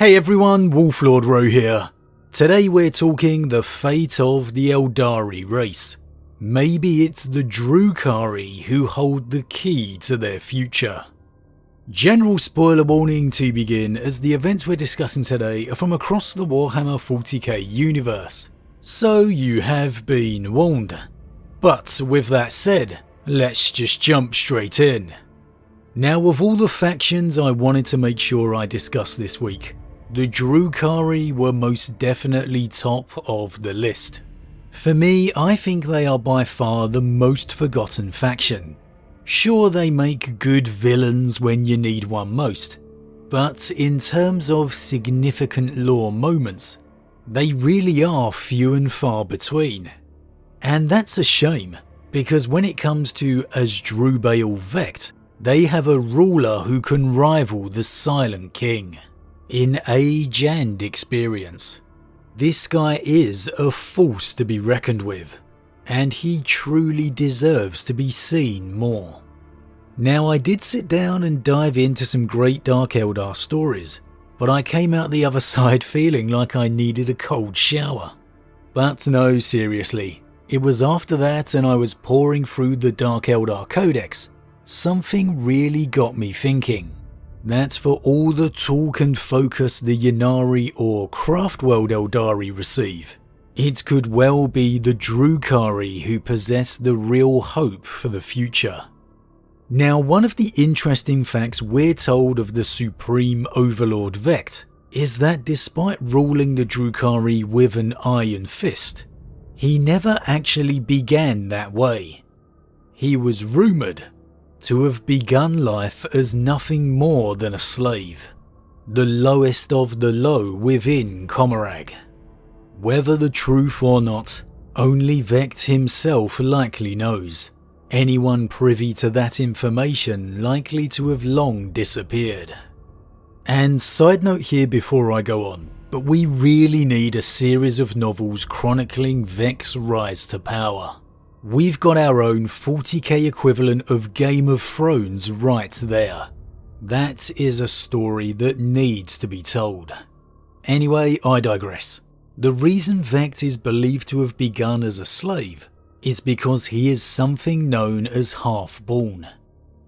Hey everyone, Wolf Lord Rho here. Today we're talking the fate of the Aeldari race. Maybe it's the Drukhari who hold the key to their future. General spoiler warning to begin, as the events we're discussing today are from across the Warhammer 40k universe, so you have been warned. But with that said, let's just jump straight in. Now, of all the factions I wanted to make sure I discussed this week, the Drukhari were most definitely top of the list. For me, I think they are by far the most forgotten faction. Sure, they make good villains when you need one most, but in terms of significant lore moments, they really are few and far between. And that's a shame, because when it comes to Asdrubal Vect, they have a ruler who can rival the Silent King in age and experience. This guy is a force to be reckoned with, and he truly deserves to be seen more. Now, I did sit down and dive into some great Dark Eldar stories, but I came out the other side feeling like I needed a cold shower. But no, seriously, it was after that and I was pouring through the Dark Eldar Codex, something really got me thinking. That's for all the talk and focus the Ynnari or Craftworld Aeldari receive. It could well be the Drukhari who possess the real hope for the future. Now, one of the interesting facts we're told of the Supreme Overlord Vect is that despite ruling the Drukhari with an iron fist, he never actually began that way. He was rumoured to have begun life as nothing more than a slave, the lowest of the low within Commorragh. Whether the truth or not, only Vect himself likely knows. Anyone privy to that information likely to have long disappeared. And side note here before I go on, but we really need a series of novels chronicling Vect's rise to power. We've got our own 40k equivalent of Game of Thrones right there. That is a story that needs to be told. Anyway, I digress. The reason Vect is believed to have begun as a slave is because he is something known as half-born.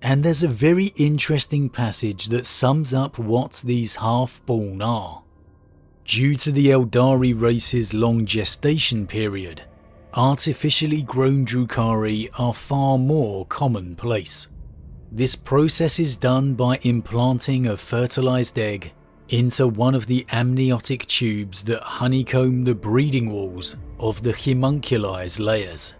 And there's a very interesting passage that sums up what these half-born are. Due to the Aeldari race's long gestation period, artificially grown Drukhari are far more commonplace. This process is done by implanting a fertilized egg into one of the amniotic tubes that honeycomb the breeding walls of the homunculized layers.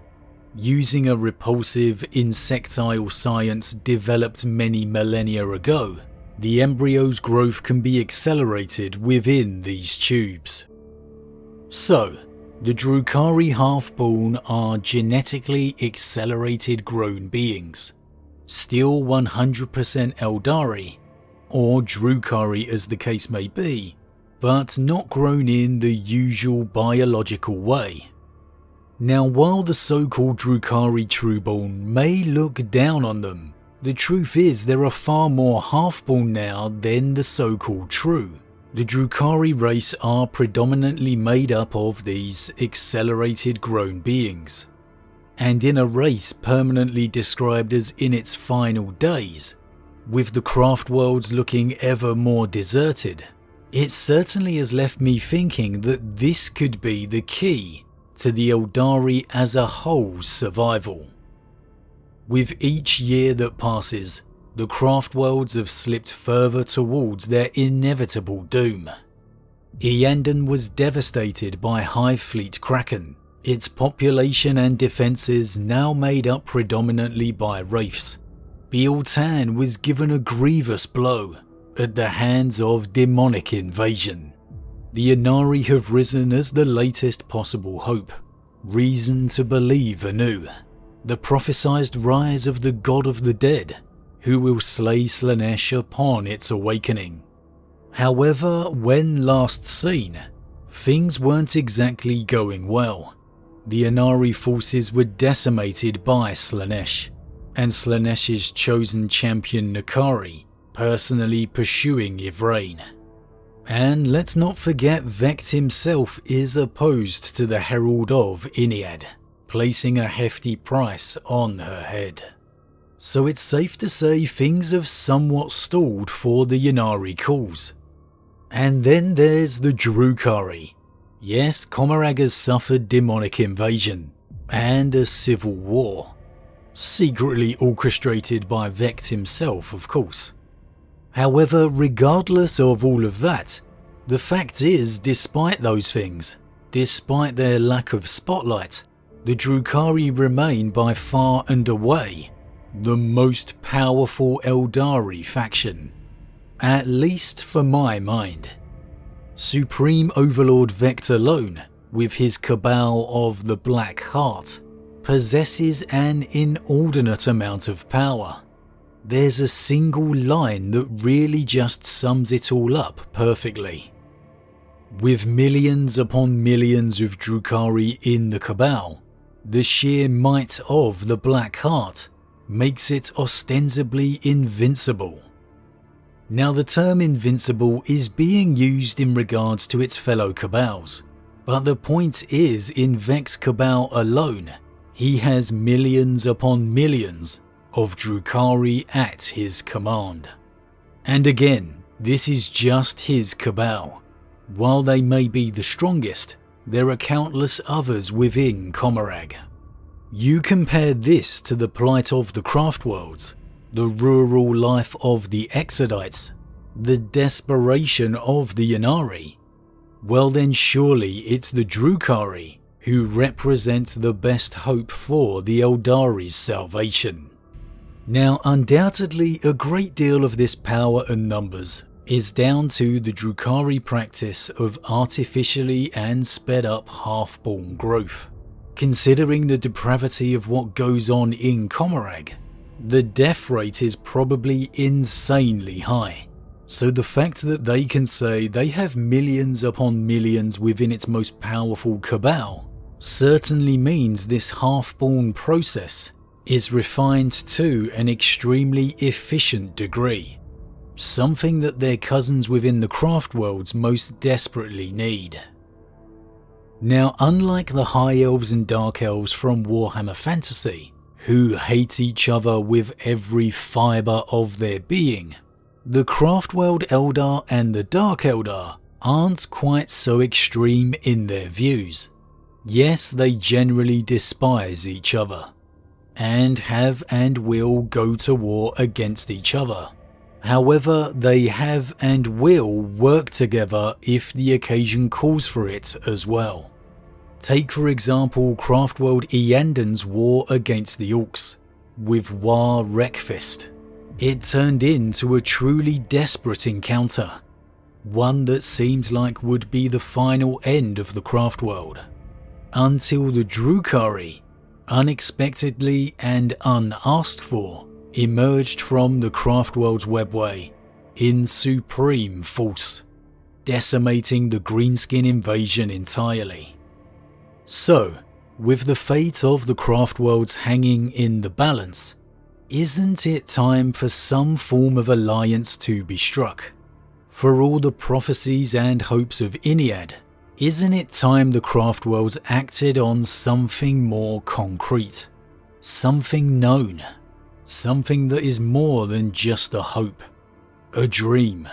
Using a repulsive insectile science developed many millennia ago, the embryo's growth can be accelerated within these tubes. So, the Drukhari half-born are genetically accelerated grown beings, still 100% Aeldari, or Drukhari as the case may be, but not grown in the usual biological way. Now, while the so-called Drukhari trueborn may look down on them, the truth is there are far more half-born now than the so-called true. The Drukhari race are predominantly made up of these accelerated grown beings, and in a race permanently described as in its final days, with the craft worlds looking ever more deserted, it certainly has left me thinking that this could be the key to the Aeldari as a whole's survival. With each year that passes, the craft worlds have slipped further towards their inevitable doom. Eandon was devastated by Hive Fleet Kraken, its population and defences now made up predominantly by wraiths. Biel-Tan was given a grievous blow at the hands of demonic invasion. The Ynnari have risen as the latest possible hope, reason to believe anew. The prophesied rise of the God of the Dead, who will slay Slaanesh upon its awakening. However, when last seen, things weren't exactly going well. The Ynnari forces were decimated by Slaanesh, and Slaanesh's chosen champion Drukhari personally pursuing Yvraine. And let's not forget Vecht himself is opposed to the Herald of Ynnead, placing a hefty price on her head. So it's safe to say things have somewhat stalled for the Ynnari cause. And then there's the Drukhari. Yes, Commorragh has suffered demonic invasion and a civil war, secretly orchestrated by Vecht himself, of course. However, regardless of all of that, the fact is, despite those things, despite their lack of spotlight, the Drukhari remain by far and away the most powerful Aeldari faction, at least for my mind. Supreme Overlord Vecht alone, with his cabal of the Black Heart, possesses an inordinate amount of power. There's a single line that really just sums it all up perfectly. With millions upon millions of Drukhari in the cabal, the sheer might of the Black Heart makes it ostensibly invincible. Now, the term invincible is being used in regards to its fellow cabals, but the point is, in Vecht's cabal alone, he has millions upon millions of Drukhari at his command. And again, this is just his cabal. While they may be the strongest, there are countless others within Commorragh. You compare this to the plight of the Craftworlds, the rural life of the Exodites, the desperation of the Ynnari, well then surely it's the Drukhari who represent the best hope for the Aeldari's salvation. Now, undoubtedly a great deal of this power and numbers is down to the Drukhari practice of artificially and sped up half-born growth. Considering the depravity of what goes on in Commorragh, the death rate is probably insanely high. So the fact that they can say they have millions upon millions within its most powerful cabal certainly means this half-born process is refined to an extremely efficient degree, something that their cousins within the Craftworlds most desperately need. Now, unlike the High Elves and Dark Elves from Warhammer Fantasy, who hate each other with every fibre of their being, the Craftworld Eldar and the Dark Eldar aren't quite so extreme in their views. Yes, they generally despise each other, and have and will go to war against each other. However, they have and will work together if the occasion calls for it as well. Take for example Craftworld Eanden's war against the Orcs, with War Wreckfist. It turned into a truly desperate encounter, one that seemed like would be the final end of the Craftworld, until the Drukhari, unexpectedly and unasked for, emerged from the Craftworld's webway in supreme force, decimating the Greenskin invasion entirely. So, with the fate of the Craftworlds hanging in the balance, isn't it time for some form of alliance to be struck? For all the prophecies and hopes of Ynnead, isn't it time the Craftworlds acted on something more concrete? Something known? Something that is more than just a hope, a dream.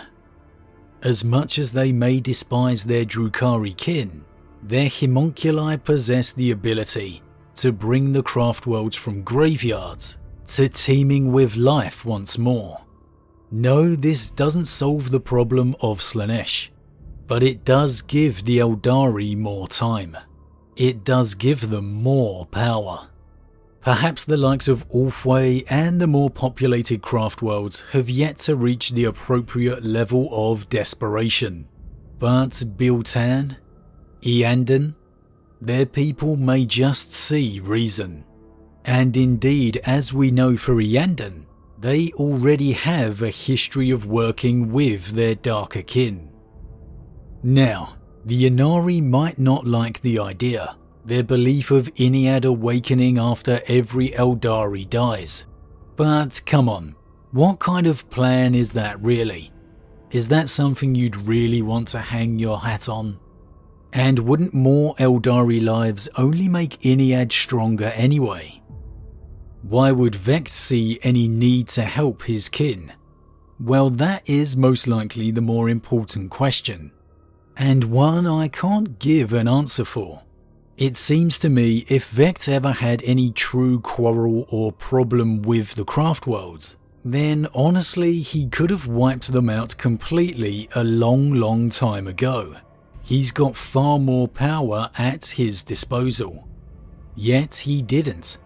As much as they may despise their Drukhari kin, their homunculi possess the ability to bring the Craftworlds from graveyards to teeming with life once more. No, this doesn't solve the problem of Slaanesh, but it does give the Aeldari more time. It does give them more power. Perhaps the likes of Orthway and the more populated Craftworlds have yet to reach the appropriate level of desperation. But Biltan, Eanden, their people may just see reason. And indeed, as we know for Eanden, they already have a history of working with their darker kin. Now, the Ynnari might not like the idea, their belief of Ynnead awakening after every Aeldari dies. But come on, what kind of plan is that really? Is that something you'd really want to hang your hat on? And wouldn't more Aeldari lives only make Iniad stronger anyway? Why would Vect see any need to help his kin? Well, that is most likely the more important question, and one I can't give an answer for. It seems to me if Vect ever had any true quarrel or problem with the craft worlds, then honestly he could have wiped them out completely a long time ago. He's got far more power at his disposal. Yet he didn't.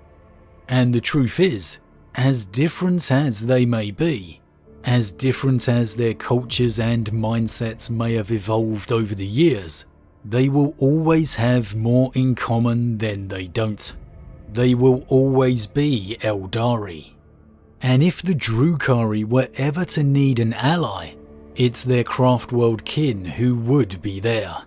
And the truth is, as different as they may be, as different as their cultures and mindsets may have evolved over the years, they will always have more in common than they don't. They will always be Aeldari. And if the Drukhari were ever to need an ally, it's their craft world kin who would be there.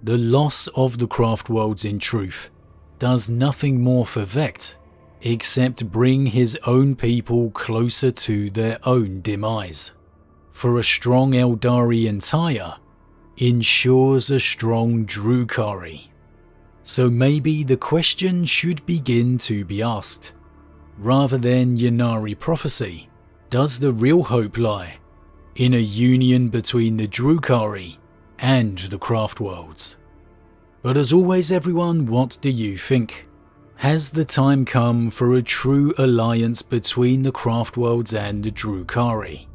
The loss of the craft worlds, in truth, does nothing more for Vect except bring his own people closer to their own demise. For a strong Aeldari entire ensures a strong Drukhari. So maybe the question should begin to be asked. Rather than Ynnari prophecy, does the real hope lie in a union between the Drukhari and the craft worlds? But as always everyone, what do you think? Has the time come for a true alliance between the craft worlds and the Drukhari?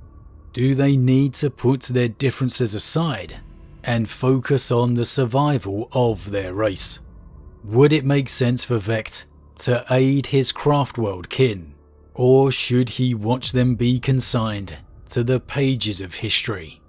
Do they need to put their differences aside and focus on the survival of their race? Would it make sense for Vect to aid his craft world kin, or should he watch them be consigned to the pages of history?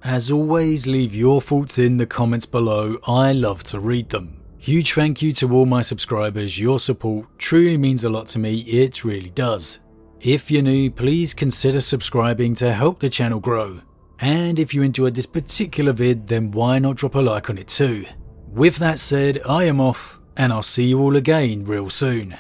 As always, leave your thoughts in the comments below. I love to read them. Huge thank you to all my subscribers. Your support truly means a lot to me, it really does. If you're new, please consider subscribing to help the channel grow. And if you enjoyed this particular vid, then why not drop a like on it too. With that said, I am off, and I'll see you all again real soon.